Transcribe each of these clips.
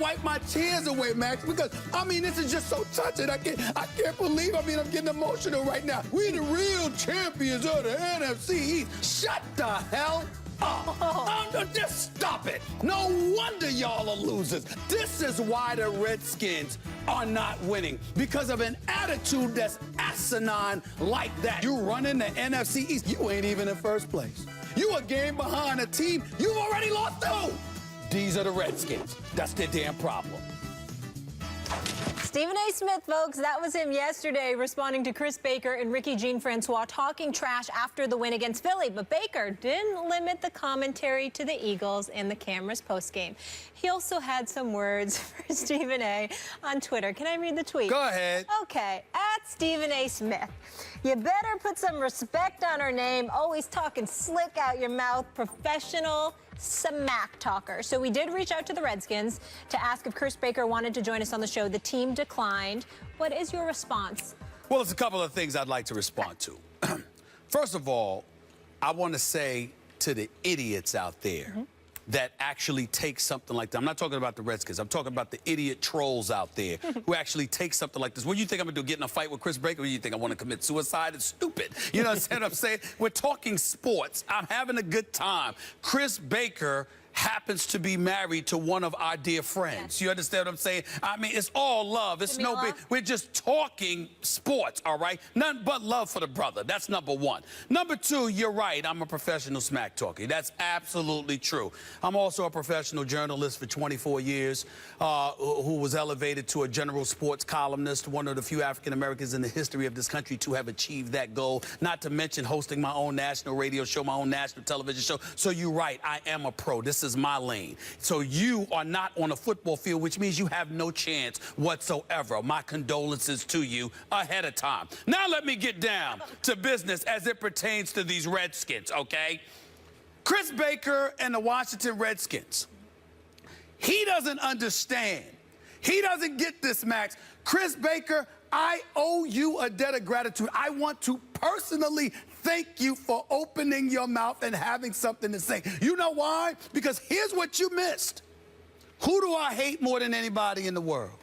wipe my tears away, Max, because, I mean, this is just so touching. I can't believe, I'm getting emotional right now. We're the real champions of the NFC East. Shut the hell up. Just stop it. No wonder y'all are losers. This is why the Redskins are not winning, because of an attitude that's asinine like that. You running the NFC East, you ain't even in first place. You a game behind a team you've already lost to. These are the Redskins. That's their damn problem. Stephen A. Smith, folks, that was him yesterday responding to Chris Baker and Ricky Jean-Francois talking trash after the win against Philly. But Baker didn't limit the commentary to the Eagles and the cameras postgame. He also had some words for Stephen A. on Twitter. Can I read the tweet? Go ahead. Okay, at Stephen A. Smith. You better put some respect on her name. Always talking slick out your mouth. Professional smack talker. So we did reach out to the Redskins to ask if Chris Baker wanted to join us on the show. The team declined. What is your response? Well, there's a couple of things I'd like to respond to. First of all, I want to say to the idiots out there that actually take something like that. I'm not talking about the Redskins. I'm talking about the idiot trolls out there who actually take something like this. What do you think I'm going to do, get in a fight with Chris Baker? Or do you think I want to commit suicide? It's stupid. You know what I'm saying? We're talking sports. I'm having a good time. Chris Baker happens to be married to one of our dear friends. You understand what I'm saying? I mean, it's all love. It's no big. We're just talking sports, all right? Nothing but love for the brother. That's number one. Number two, you're right. I'm a professional smack talker. That's absolutely true. I'm also a professional journalist for 24 years who was elevated to a general sports columnist, one of the few African Americans in the history of this country to have achieved that goal, not to mention hosting my own national radio show, my own national television show. So you're right. I am a pro. This is my lane. So you are not on a football field, which means you have no chance whatsoever. My condolences to you ahead of time. Now let me get down to business as it pertains to these Redskins, okay? Chris Baker and the Washington Redskins. He doesn't understand. He doesn't get this, Max. Chris Baker, I owe you a debt of gratitude. I want to personally thank you for opening your mouth and having something to say. You know why? Because here's what you missed. Who do I hate more than anybody in the world?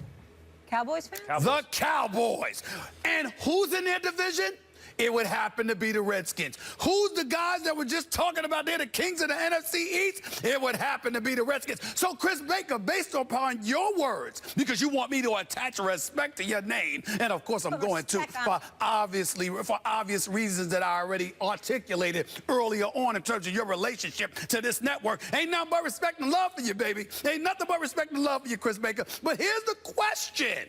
Cowboys fans? The Cowboys. And who's in their division? It would happen to be the Redskins. Who's the guys that were just talking about they're the kings of the NFC East? It would happen to be the Redskins. So, Chris Baker, based upon your words, because you want me to attach respect to your name, and of course I'm going to, for obvious reasons that I already articulated earlier on in terms of your relationship to this network, ain't nothing but respect and love for you, baby. Ain't nothing but respect and love for you, Chris Baker. But here's the question.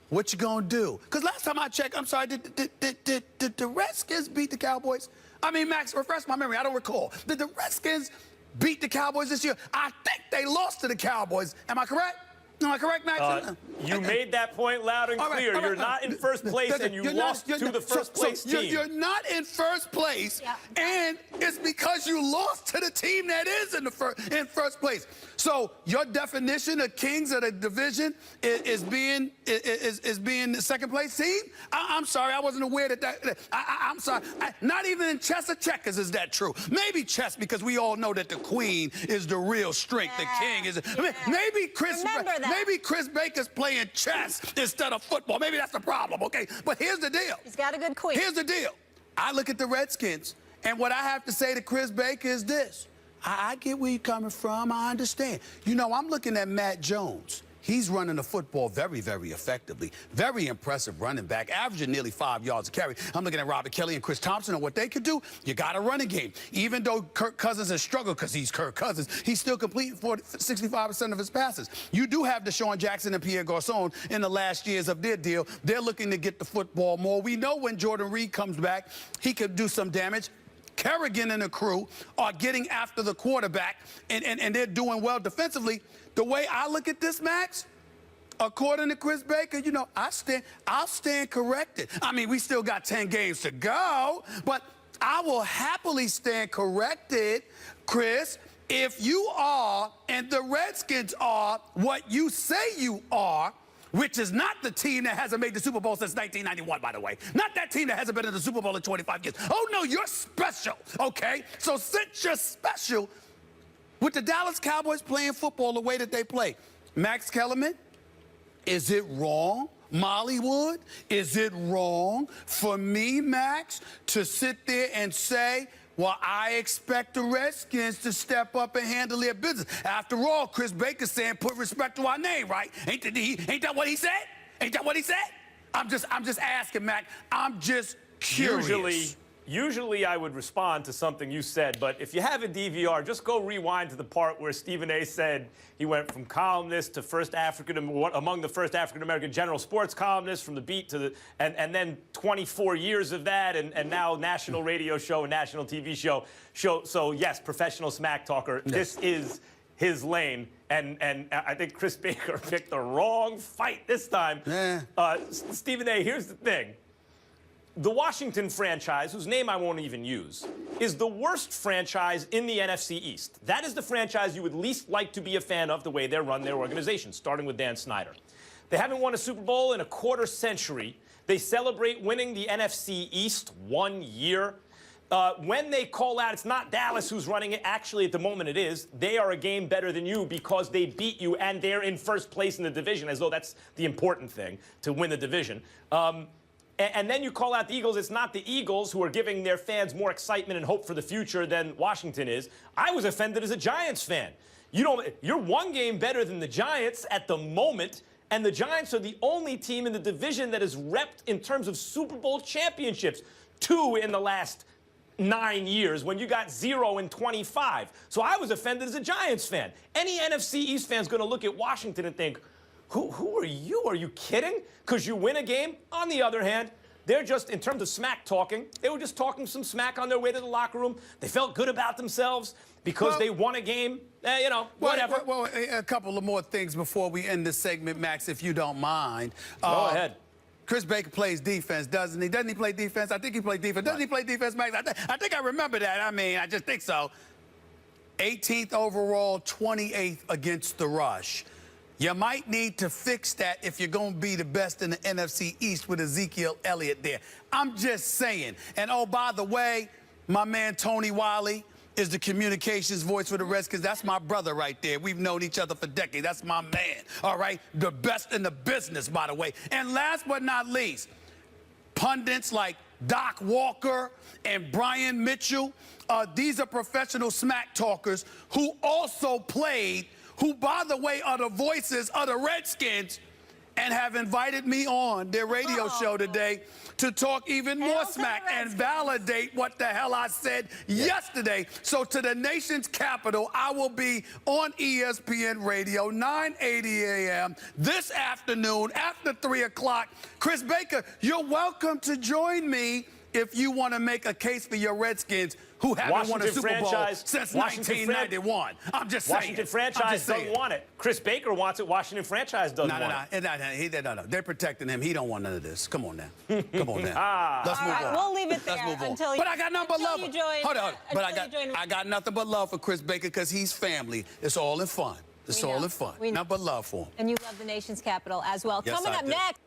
What you gonna do? Because last time I checked, I'm sorry, did the Redskins beat the Cowboys? I mean, Max, refresh my memory. I don't recall. Did the Redskins beat the Cowboys this year? I think they lost to the Cowboys. Am I correct? Am I correct, Max? You made that point loud and clear. You're not in first place, and you lost to the first place team. You're not in first place, and it's because you lost to the team that is in first place. So your definition of kings of the division is being the second place team? I'm sorry, I wasn't aware that I'm sorry. Not even in chess or checkers is that true. Maybe chess, because we all know that the queen is the real strength. The king is. Maybe Chris Baker's playing chess instead of football. Maybe that's the problem, okay? But here's the deal. He's got a good queen. Here's the deal. I look at the Redskins, and what I have to say to Chris Baker is this. I get where you're coming from. I understand. You know, I'm looking at Matt Jones. He's running the football very, very effectively. Very impressive running back, averaging nearly 5 yards a carry. I'm looking at Robert Kelly and Chris Thompson and what they could do. You got a running game. Even though Kirk Cousins has struggled because he's Kirk Cousins, he's still completing 65% of his passes. You do have Deshaun Jackson and Pierre Garçon in the last years of their deal. They're looking to get the football more. We know when Jordan Reed comes back, he could do some damage. Kerrigan and the crew are getting after the quarterback, and they're doing well defensively. The way I look at this, Max, according to Chris Baker, you know, I'll stand corrected. I mean, we still got 10 games to go, but I will happily stand corrected, Chris, if you are, and the Redskins are, what you say you are, which is not the team that hasn't made the Super Bowl since 1991, by the way. Not that team that hasn't been in the Super Bowl in 25 years. Oh, no, you're special, okay? So since you're special, with the Dallas Cowboys playing football the way that they play, Max Kellerman, is it wrong? Mollywood, is it wrong for me, Max, to sit there and say, well, I expect the Redskins to step up and handle their business? After all, Chris Baker saying put respect to our name, right? Ain't that what he said? Ain't that what he said? I'm just asking, Mac. I'm just curious. Usually I would respond to something you said, but if you have a DVR, just go rewind to the part where Stephen A. said he went from columnist to among the first African-American general sports columnist from the beat to and then 24 years of that, and now national radio show and national TV show. So yes, professional smack talker. Yes. This is his lane, and I think Chris Baker picked the wrong fight this time. Yeah. Stephen A., here's the thing. The Washington franchise, whose name I won't even use, is the worst franchise in the NFC East. That is the franchise you would least like to be a fan of, the way they run their organization, starting with Dan Snyder. They haven't won a Super Bowl in a quarter century. They celebrate winning the NFC East 1 year. When they call out, it's not Dallas who's running it. Actually, at the moment it is. They are a game better than you because they beat you and they're in first place in the division, as though that's the important thing, to win the division. And then you call out the Eagles. It's not the Eagles who are giving their fans more excitement and hope for the future than Washington is. I was offended as a Giants fan. You're one game better than the Giants at the moment, and the Giants are the only team in the division that is repped in terms of Super Bowl championships. 2 in the last 9 years, when you got 0 in 25. So I was offended as a Giants fan. Any NFC East fan's going to look at Washington and think, who are you? Are you kidding? Because you win a game? On the other hand, they're just, in terms of smack talking, they were just talking some smack on their way to the locker room. They felt good about themselves because they won a game. Whatever. Well, a couple of more things before we end this segment, Max, if you don't mind. Go ahead. Chris Baker plays defense, doesn't he? Doesn't he play defense? I think he played defense. Doesn't he play defense, Max? I think I remember that. I mean, I just think so. 18th overall, 28th against the rush. You might need to fix that if you're going to be the best in the NFC East with Ezekiel Elliott there. I'm just saying. And, oh, by the way, my man Tony Wiley is the communications voice for the Redskins. That's my brother right there. We've known each other for decades. That's my man, all right? The best in the business, by the way. And last but not least, pundits like Doc Walker and Brian Mitchell, these are professional smack talkers who also played, who, by the way, are the voices of the Redskins and have invited me on their radio show today to talk even more smack and validate what the hell I said yesterday. So to the nation's capital, I will be on ESPN Radio, 9:80 a.m. this afternoon after 3 o'clock. Chris Baker, you're welcome to join me if you want to make a case for your Redskins, who haven't won a Super Bowl since 1991. I'm just saying. Washington franchise doesn't want it. Chris Baker wants it. Washington franchise doesn't want it. No. They're protecting him. He don't want none of this. Come on now. Come on now. Let's move on. We'll leave it there. Let's move on. Until but I got nothing but love. Hold on. But I got nothing but love for Chris Baker because he's family. It's all in fun. It's all in fun. Nothing but love for him. And you love the nation's capital as well. Yes, Coming up next.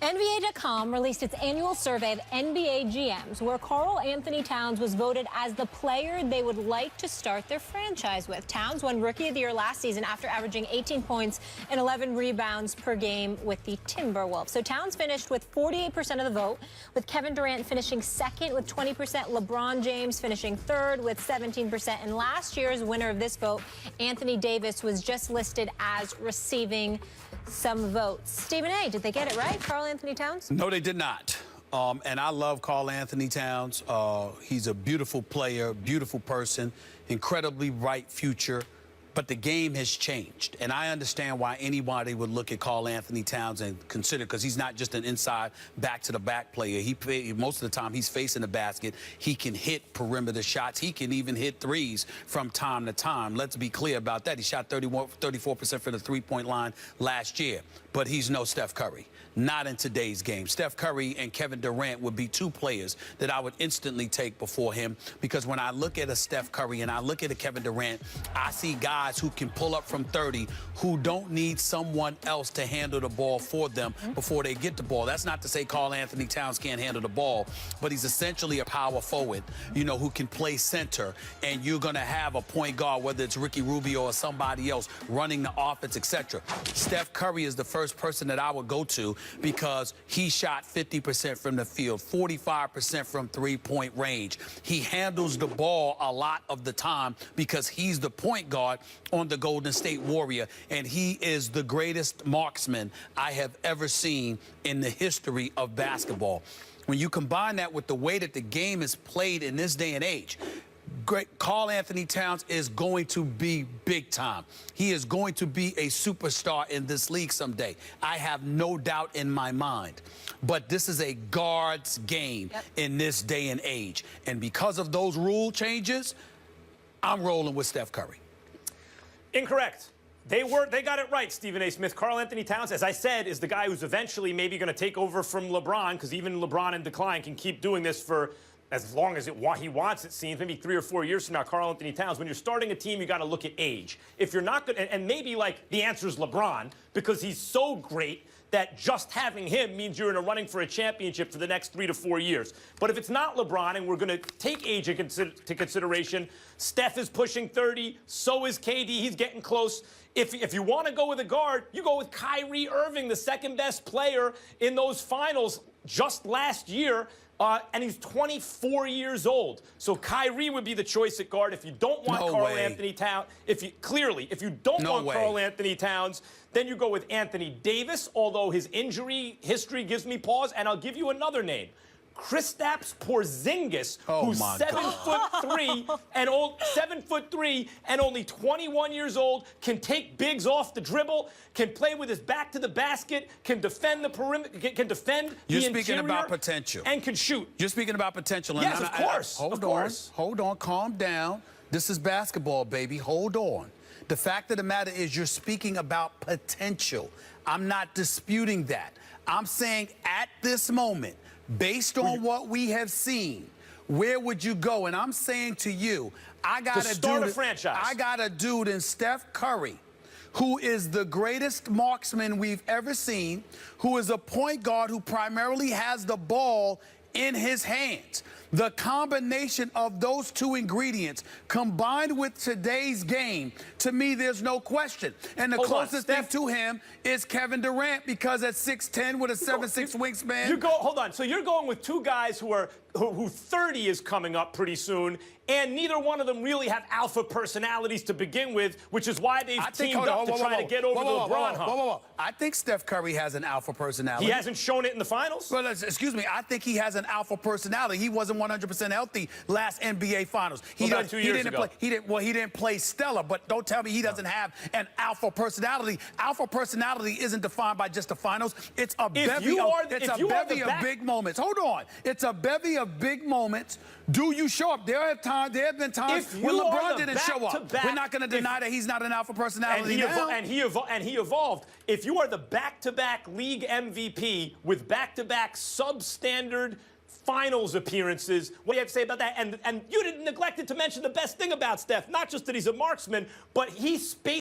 NBA.com released its annual survey of NBA GMs, where Karl Anthony Towns was voted as the player they would like to start their franchise with. Towns won Rookie of the Year last season after averaging 18 points and 11 rebounds per game with the Timberwolves. So Towns finished with 48% of the vote, with Kevin Durant finishing second with 20%, LeBron James finishing third with 17%, and last year's winner of this vote, Anthony Davis, was just listed as receiving some votes. Stephen A., did they get it right, Karl Anthony Towns? No, they did not. And I love Karl Anthony Towns. He's a beautiful player, beautiful person, incredibly bright future. But the game has changed. And I understand why anybody would look at Karl Anthony Towns and consider, because he's not just an inside back-to-the-back player. Most of the time, he's facing the basket. He can hit perimeter shots. He can even hit threes from time to time. Let's be clear about that. He shot 34% from the three-point line last year. But he's no Steph Curry. Not in today's game. Steph Curry and Kevin Durant would be two players that I would instantly take before him, because when I look at a Steph Curry and I look at a Kevin Durant, I see guys guys who can pull up from 30 who don't need someone else to handle the ball for them before they get the ball. That's not to say Karl Anthony Towns can't handle the ball, but he's essentially a power forward, you know, who can play center, and you're going to have a point guard, whether it's Ricky Rubio or somebody else, running the offense, etc. Steph Curry is the first person that I would go to because he shot 50% from the field, 45% from three-point range. He handles the ball a lot of the time because he's the point guard on the Golden State Warrior, and he is the greatest marksman I have ever seen in the history of basketball. When you combine that with the way that the game is played in this day and age, Karl Anthony Towns is going to be big time. He is going to be a superstar in this league someday. I have no doubt in my mind. But this is a guard's game in this day and age. And because of those rule changes, I'm rolling with Steph Curry. Incorrect. They got it right, Stephen A. Smith. Karl Anthony Towns, as I said, is the guy who's eventually maybe going to take over from LeBron, because even LeBron in decline can keep doing this for as long as he wants, it seems, maybe 3 or 4 years from now. Karl Anthony Towns, when you're starting a team, you got to look at age. If you're not good, and maybe like the answer is LeBron, because he's so great that just having him means you're in a running for a championship for the next 3 to 4 years. But if it's not LeBron, and we're going to take age into consideration, Steph is pushing 30, so is KD. He's getting close. If you want to go with a guard, you go with Kyrie Irving, the second best player in those finals just last year. And he's 24 years old. So Kyrie would be the choice at guard. If you don't want Karl Anthony Towns, if you don't want Karl Anthony Towns, then you go with Anthony Davis, although his injury history gives me pause. And I'll give you another name. Kristaps Porzingis, who's 7'3" and only 21 years old, can take bigs off the dribble, can play with his back to the basket, can defend the perimeter, can defend the interior. You're speaking about potential. And can shoot. You're speaking about potential. Yes, of course. Hold on, calm down. This is basketball, baby. Hold on. The fact of the matter is you're speaking about potential. I'm not disputing that. I'm saying at this moment, based on what we have seen, where would you go? And I'm saying to you, I got a dude in Steph Curry, who is the greatest marksman we've ever seen, who is a point guard who primarily has the ball in his hands. The combination of those two ingredients combined with today's game, to me, there's no question. And the closest thing to him is Kevin Durant, because at 6'10" with a 7'6" wingspan. Hold on. So you're going with two guys who 30 is coming up pretty soon, and neither one of them really have alpha personalities to begin with, which is why they've teamed up to try to get over the LeBron hump. I think Steph Curry has an alpha personality. He hasn't shown it in the finals? Well, excuse me. I think he has an alpha personality. He wasn't 100% healthy last NBA Finals. He didn't play stellar, but don't tell me he doesn't have an alpha personality. Alpha personality isn't defined by just the finals. It's a bevy of big moments. Hold on. It's a bevy of big moments. Do you show up? There have been times when LeBron didn't show up. We're not going to deny that he's not an alpha personality now. And he evolved. If you are the back-to-back league MVP with back-to-back substandard finals appearances, what do you have to say about that? And you didn't neglect to mention the best thing about Steph, not just that he's a marksman, but he